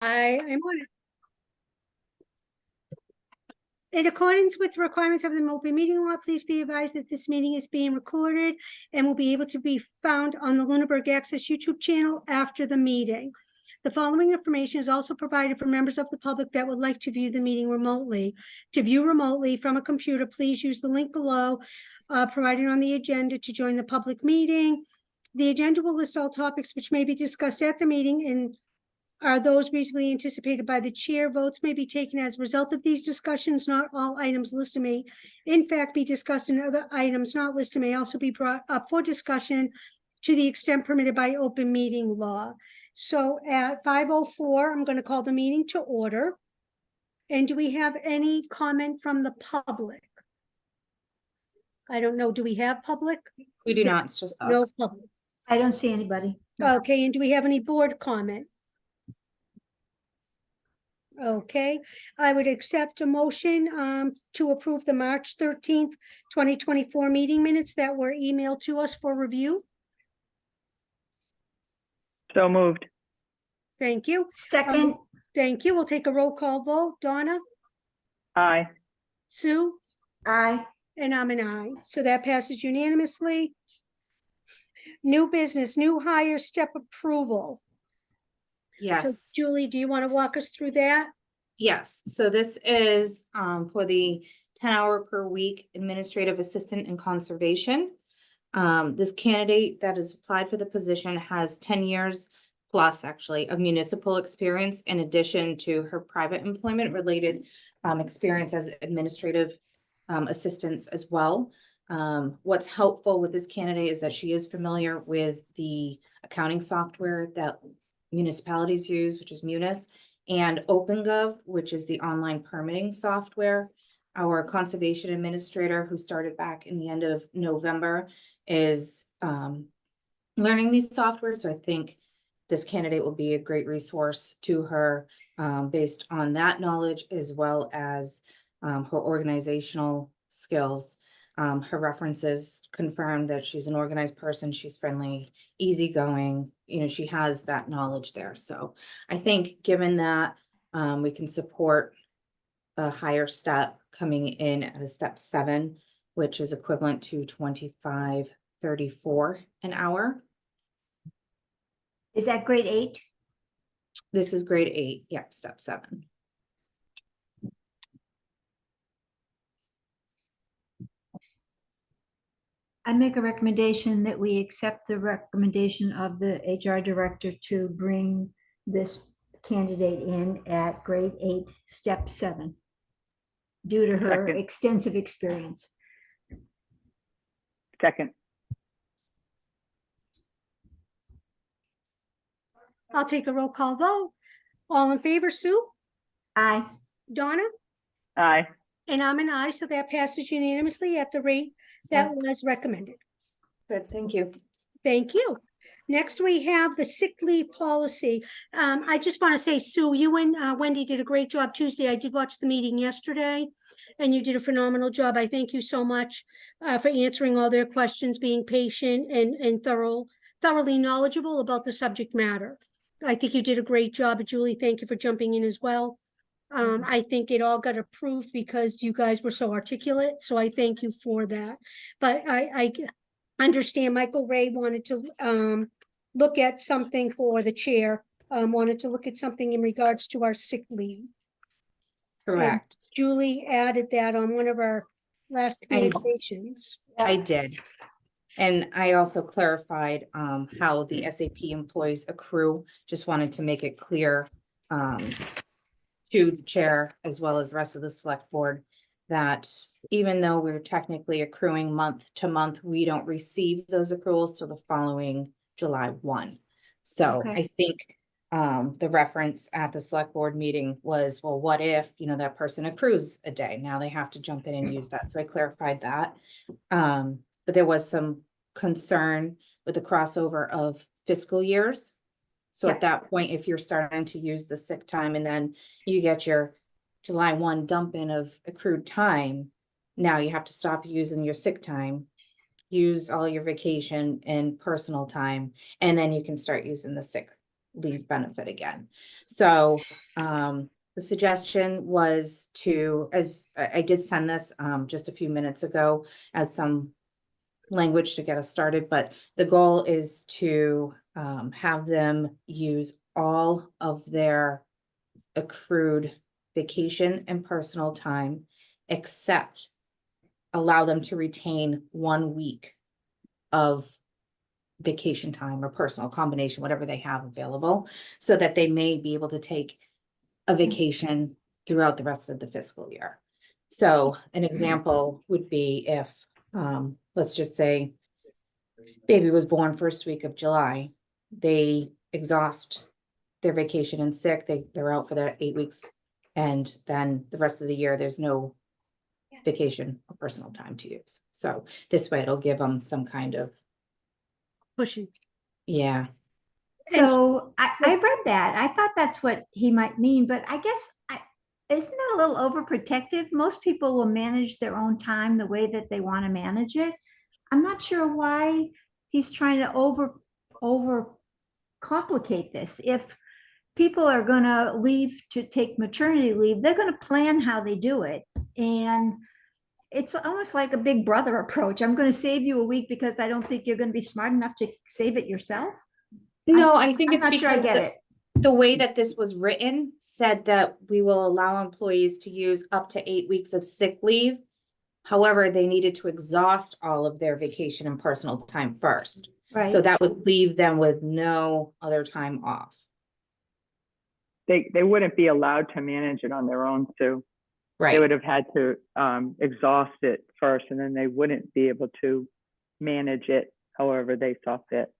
I'm on it. In accordance with the requirements of the open meeting law, please be advised that this meeting is being recorded and will be able to be found on the Lunenburg Access YouTube channel after the meeting. The following information is also provided for members of the public that would like to view the meeting remotely. To view remotely from a computer, please use the link below provided on the agenda to join the public meeting. The agenda will list all topics which may be discussed at the meeting and are those reasonably anticipated by the chair. Votes may be taken as a result of these discussions. Not all items listed may in fact be discussed, and other items not listed may also be brought up for discussion to the extent permitted by open meeting law. So at 5:04, I'm going to call the meeting to order. And do we have any comment from the public? I don't know. Do we have public? We do not. It's just us. No public. I don't see anybody. Okay, and do we have any board comment? Okay, I would accept a motion to approve the March 13th, 2024 meeting minutes that were emailed to us for review. So moved. Thank you. Second, Thank you. We'll take a roll call vote. Donna, Aye. Sue, aye. and I'm an aye. So that passes unanimously. New business, new hire step approval. Yes. So Julie, do you want to walk us through that? Yes. So this is for the 10-hour per week administrative assistant in conservation. This candidate that has applied for the position has 10 years plus actually of municipal experience in addition to her private employment related experience as administrative assistants as well. What's helpful with this candidate is that she is familiar with the accounting software that municipalities use, which is Munis, and OpenGov, which is the online permitting software. Our conservation administrator, who started back in the end of November, is learning these softwares. So I think this candidate will be a great resource to her based on that knowledge, as well as her organizational skills. Her references confirm that she's an organized person. She's friendly, easygoing. You know, she has that knowledge there. So I think given that we can support a higher step coming in at a step 7, which is equivalent to $25.34 an hour. Is that grade 8? This is grade 8. Yep, step 7. I make a recommendation that we accept the recommendation of the HR director to bring this candidate in at grade 8, step 7, due to her Second. extensive experience. Second. I'll take a roll call vote. All in favor, Sue, Aye. Donna, Aye. and I'm an aye. So that passes unanimously at the rate that was recommended. Good, thank you. Thank you. Next, we have the sick leave policy. I just want to say, Sue, you and Wendy did a great job Tuesday. I did watch the meeting yesterday, and you did a phenomenal job. I thank you so much for answering all their questions, being patient and thoroughly knowledgeable about the subject matter. I think you did a great job. Julie, thank you for jumping in as well. I think it all got approved because you guys were so articulate. So I thank you for that. But I understand Michael Ray wanted to look at something for the chair, wanted to look at something in regards to our sick leave. Correct. And Julie added that on one of our last communications. I did. And I also clarified how the SAP employees accrue. Just wanted to make it clear to the chair as well as the rest of the select board that even though we're technically accruing month to month, we don't receive those accruals till the following July 1. So Okay. I think the reference at the select board meeting was, well, what if, you know, that person accrues a day? Now they have to jump in and use that. So I clarified that. But there was some concern with the crossover of fiscal years. So at that point, if you're starting to use the sick time and then you get your July 1 dump in of accrued time, now you have to stop using your sick time, use all your vacation and personal time, and then you can start using the sick leave benefit again. So, the suggestion was to, as I did send this, just a few minutes ago as some language to get us started, but the goal is to, have them use all of their accrued vacation and personal time, except allow them to retain 1 week of vacation time or personal combination, whatever they have available, so that they may be able to take a vacation throughout the rest of the fiscal year. So an example would be if, let's just say baby was born first week of July, they exhaust their vacation and sick, they're out for that 8 weeks. And then the rest of the year, there's no vacation or personal time to use. So this way it'll give them some kind of, Pushing. yeah, So I read that. I thought that's what he might mean, but I guess isn't that a little overprotective? Most people will manage their own time the way that they want to manage it. I'm not sure why he's trying to over complicate this. If people are gonna leave to take maternity leave, they're gonna plan how they do it. And it's almost like a big brother approach. I'm gonna save you a week because I don't think you're gonna be smart enough to save it yourself. no, I think I'm it's not sure I because get it. the way that this was written said that we will allow employees to use up to 8 weeks of sick leave. However, they needed to exhaust all of their vacation and personal time first. So Right. that would leave them with no other time off. They wouldn't be allowed to manage it on their own, Sue. They Right, would have had to exhaust it first, and then they wouldn't be able to manage it however they saw fit.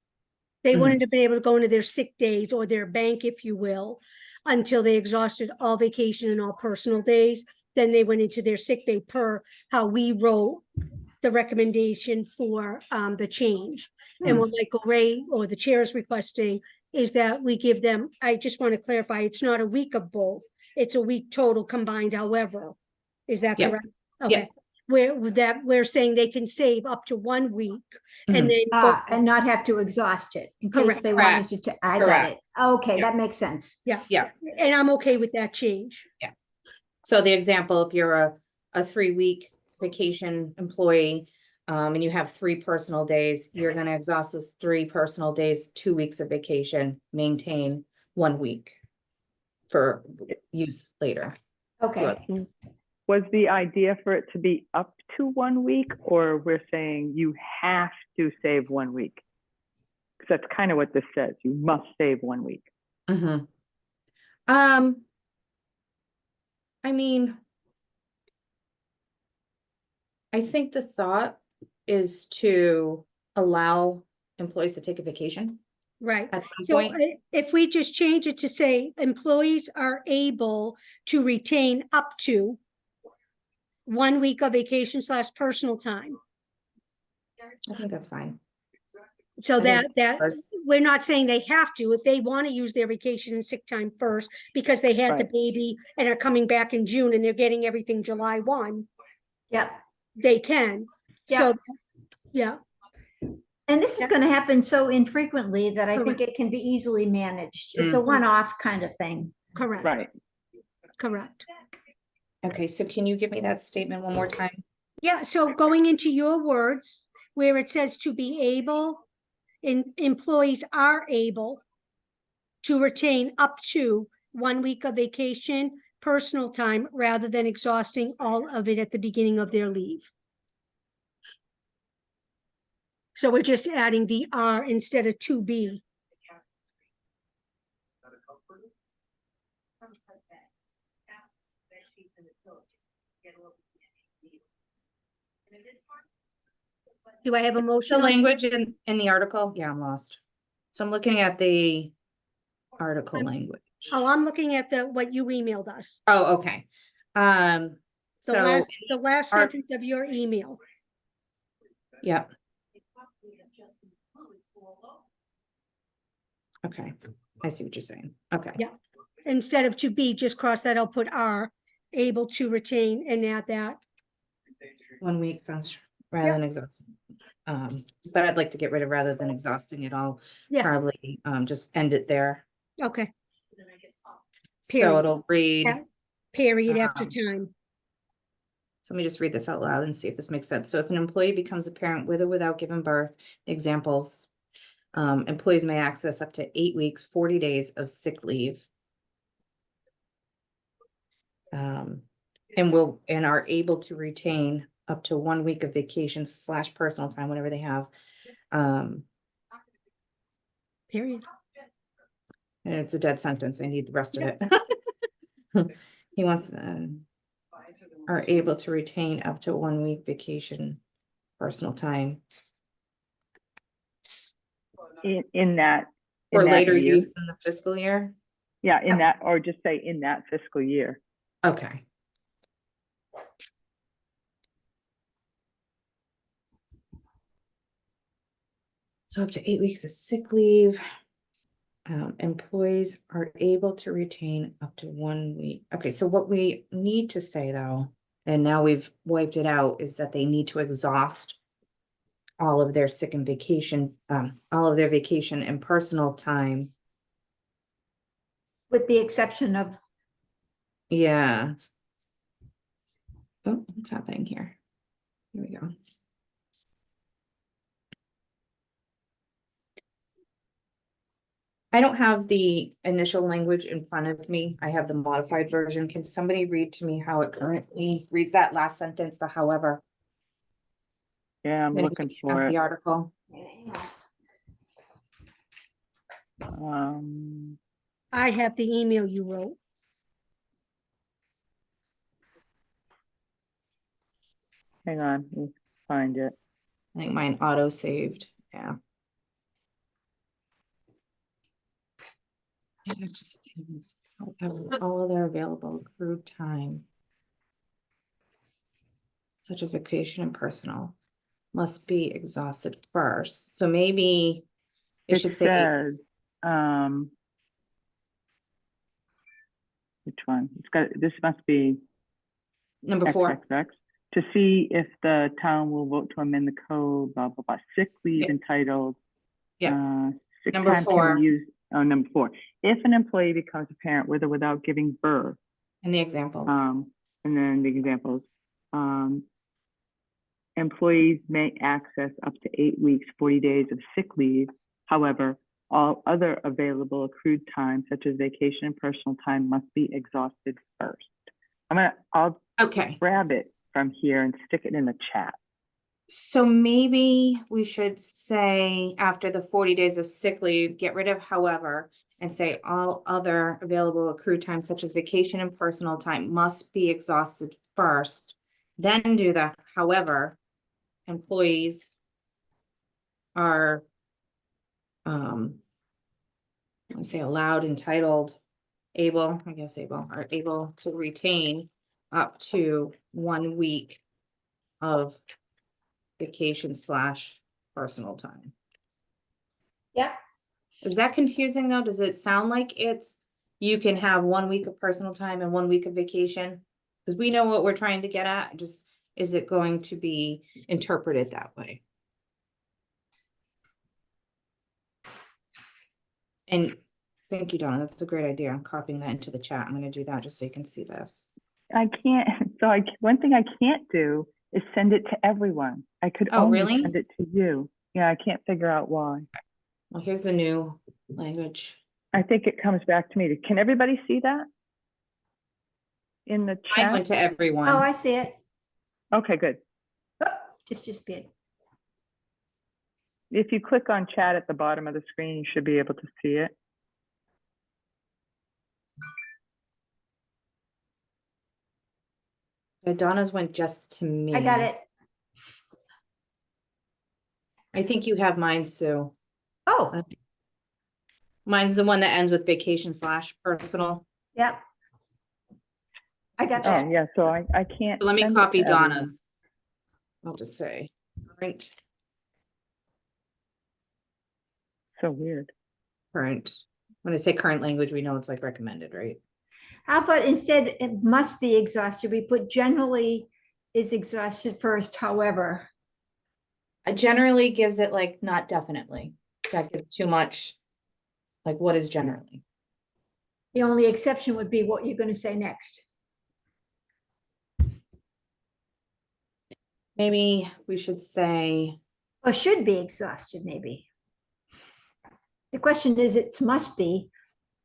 They Mhm. wouldn't have been able to go into their sick days or their bank, if you will, until they exhausted all vacation and all personal days. Then they went into their sick day per how we wrote the recommendation for the change. And what Michael Ray or the chair is requesting is that we give them, I just want to clarify, it's not a week of both. It's a week total combined, however. Is that Yep. correct? Yep. Okay. We're saying they can save up to 1 week and Mhm. then go. And not have to exhaust it in case Correct. they wanted to, I got Correct. it. Okay, Yeah. that makes sense. Yeah. Yeah. And I'm okay with that change. So the example, if you're a 3-week vacation employee, and you have 3 personal days, you're gonna exhaust those 3 personal days, 2 weeks of vacation, maintain 1 week for use later. Okay, Was the idea for it to be up to 1 week, or we're saying you have to save 1 week? Because that's kind of what this says. You must save 1 week. Mm-hmm. I mean, I think the thought is to allow employees to take a vacation Right. at some So point. if we just change it to say employees are able to retain up to 1 week of vacation / personal time. I think that's fine. So I think that first- we're not saying they have to, if they want to use their vacation and sick time first, because they had the Right. baby and are coming back in June and they're getting everything July 1, yep. they can. So, yeah, And this is Yep. going to happen so infrequently that I think Correct. it can be easily managed. It's a Mhm. one-off kind of thing. correct, Right. correct. Okay, so can you give me that statement one more time? Yeah, so going into your words, where it says to be able, employees are able to retain up to 1 week of vacation, personal time, rather than exhausting all of it at the beginning of their leave. So we're just adding the are instead of to be. Do I have a The motion? on- language in the article? Yeah, I'm lost. So I'm looking at the article language. Oh, I'm looking at what you emailed us. Oh, okay. The So, last art- sentence of your email. yeah. Okay, I see what you're saying. Okay. Yeah. Instead of to be, just cross that out, put are able to retain and add that. 1 week, that's rather than exhausting. But I'd like to get rid of rather than exhausting it all. Yeah. Probably, just end it there. Okay, So Period. it'll read, Yeah. period after Um, time. so let me just read this out loud and see if this makes sense. So if an employee becomes a parent with or without giving birth, examples, employees may access up to 8 weeks, 40 days of sick leave. And are able to retain up to 1 week of vacation / personal time, whatever they have. Period. And it's a dead sentence. I need the rest of it. He wants, are able to retain up to 1 week vacation, personal time, In that. or in that later year. use in the fiscal year. Yeah, in that, or just say in that fiscal year. Okay. So up to 8 weeks of sick leave. Employees are able to retain up to 1 week. Okay, so what we need to say though, and now we've wiped it out, is that they need to exhaust all of their sick and vacation, all of their vacation and personal time. With the exception of, Yeah. Oh, what's happening here? Here we go. I don't have the initial language in front of me. I have the modified version. Can somebody read to me how it currently reads that last sentence, the however? Yeah, I'm Then looking we have for the it. article. I have the email you wrote. Hang on, let me find it. I think mine auto saved, yeah. All of their available accrued time, such as vacation and personal, must be exhausted first. So maybe it should say, says, which one? It's got, this must be number 4. XXX. To see if the town will vote to amend the code, blah, blah, blah, sick leave Yep. entitled. Yep. Sick Number time can 4. be used, number 4. If an employee becomes a parent with or without giving birth, And the examples. and then the examples, employees may access up to 8 weeks, 40 days of sick leave. However, all other available accrued time, such as vacation and personal time, must be exhausted first. I'll Okay, grab it from here and stick it in the chat. so maybe we should say after the 40 days of sick leave, get rid of however, and say all other available accrued time such as vacation and personal time must be exhausted first. Then do the however, employees are I say allowed, entitled, able, I guess able, are able to retain up to 1 week of vacation / personal time. yeah, Is that confusing though? Does it sound like it's, you can have 1 week of personal time and 1 week of vacation? Because we know what we're trying to get at, just, is it going to be interpreted that way? And thank you, Donna, that's a great idea. I'm copying that into the chat. I'm gonna do that just so you can see this. I can't, one thing I can't do is send it to everyone. I could Oh, only really? send it to you. Yeah, I can't figure out why. Well, here's the new language. I think it comes back to me. Can everybody see that? In the I chat? went to everyone. oh, I see it. Okay, good. Oh, just disappeared. If you click on chat at the bottom of the screen, you should be able to see it. Donna's went just to me. I got it. I think you have mine, Sue. Oh, Mine's the one that ends with vacation / personal. yep. I got that. Oh, yeah, so I can't. So let me send it copy to everyone. Donna's. I'll just say, current, So weird. current. When I say current language, we know it's like recommended, right? How about instead, it must be exhausted, we put generally is exhausted first, however. Generally gives it like not definitely. That gives too much. Like what is generally? The only exception would be what you're going to say next. Maybe we should say, Or should be exhausted, maybe. The question is, it must be,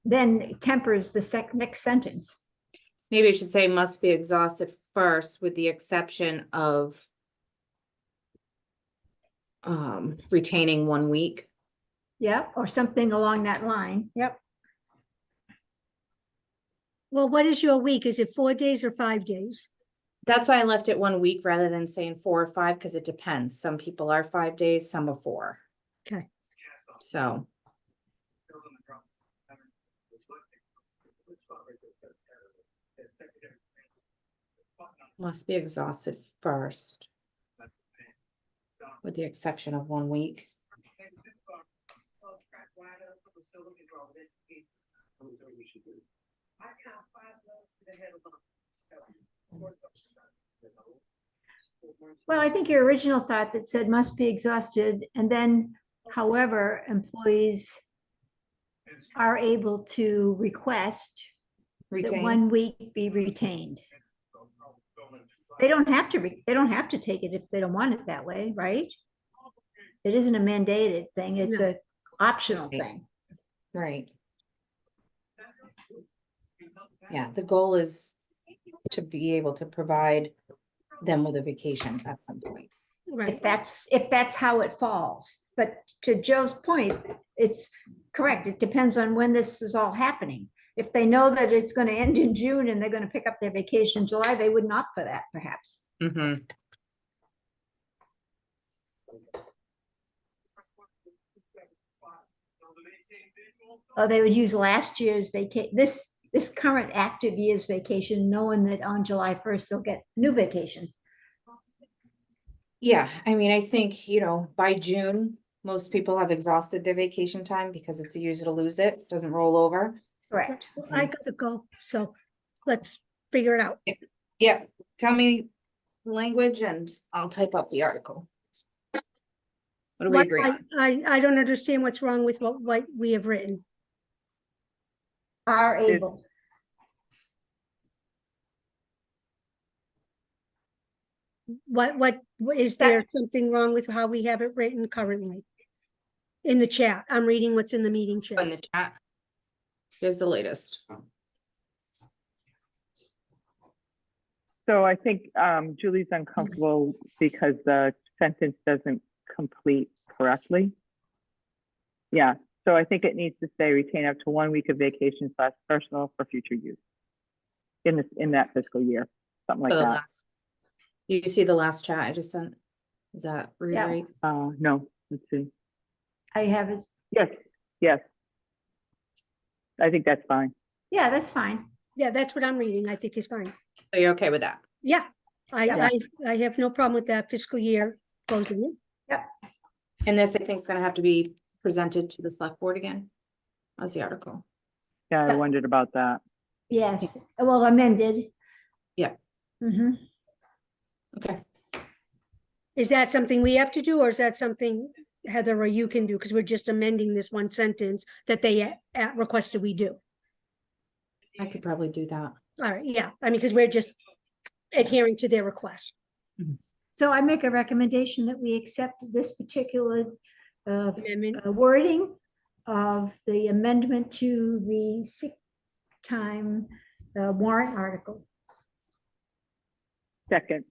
then tempers the next sentence. maybe we should say must be exhausted first with the exception of retaining 1 week. Yeah, or something along that line. Yep. Well, what is your week? Is it 4 days or 5 days? That's why I left it 1 week rather than saying 4 or 5, because it depends. Some people are 5 days, some are 4. Okay. So, must be exhausted first. With the exception of 1 week. Well, I think your original thought that said must be exhausted, and then however, employees are able to request that Retain. 1 week be retained. They don't have to take it if they don't want it that way, right? It isn't a mandated thing, it's No. a optional Right. thing. Right. Yeah, the goal is to be able to provide them with a vacation at some point. Right. If that's how it falls. But to Joe's point, it's correct. It depends on when this is all happening. If they know that it's going to end in June and they're going to pick up their vacation in July, they wouldn't opt for that, perhaps. Mm-hmm. Or they would use last year's this current active year's vacation, knowing that on July 1st, they'll get new vacation. Yeah, I mean, I think, by June, most people have exhausted their vacation time because it's a use it or lose it, doesn't roll over. Correct. Well, I gotta go, so let's figure it out. Yeah, tell me language and I'll type up the article. What do we What, agree on? I don't understand what's wrong with what we have written. Are able. What, is there something wrong with how we have it written currently? In the chat, I'm reading what's in the meeting In chat. the chat. Here's the latest. So I think Julie's uncomfortable because the sentence doesn't complete correctly. Yeah, so I think it needs to say retain up to 1 week of vacation / personal for future use in that fiscal year, something like For the that. last. You see the last chat I just sent? Is that Yeah. right? No, let's see. I have is, Yes. I think that's fine. yeah, that's fine. Yeah, that's what I'm reading, I think is fine. So you're okay with that? Yeah, Yeah. I have no problem with that fiscal year closing it. And this, I think, is gonna have to be presented to the select board again. As the article. Yeah, I Yeah. wondered about that. Yes, well, amended. Yeah. Mm-hmm. Okay. Is that something we have to do, or is that something Heather or you can do? Because we're just amending this one sentence that they requested we do. I could probably do that. All right, yeah, I mean, because we're just adhering to their request. So I make a recommendation that we accept this particular Amendment, wording of the amendment to the sick time warrant article. Second,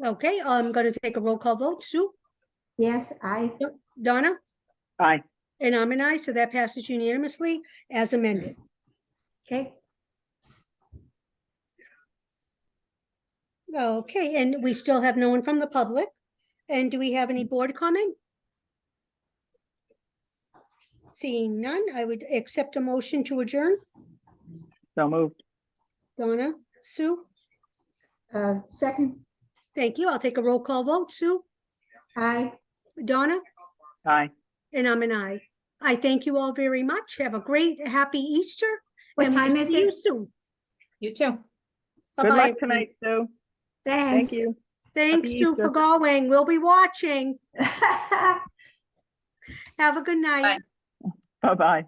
okay, I'm gonna take a roll call vote. Sue, Yes, Donna, aye. and I'm an aye, so that passes unanimously as amended. okay. Okay, and we still have no one from the public. And do we have any board comment? Seeing none, I would accept a motion to adjourn. So moved. Donna, Sue, Second, thank you. I'll take a roll call vote. Sue, aye. Donna, Aye. and I'm an aye. I thank you all very much. Have a great, happy Easter. What and we'll time is see you it? soon. You too. Good Bye-bye, luck everyone. tonight, Sue. Thanks. Thank you. Thanks, Happy Sue, Easter. for going. We'll be watching. Have a good night. Bye. Bye-bye.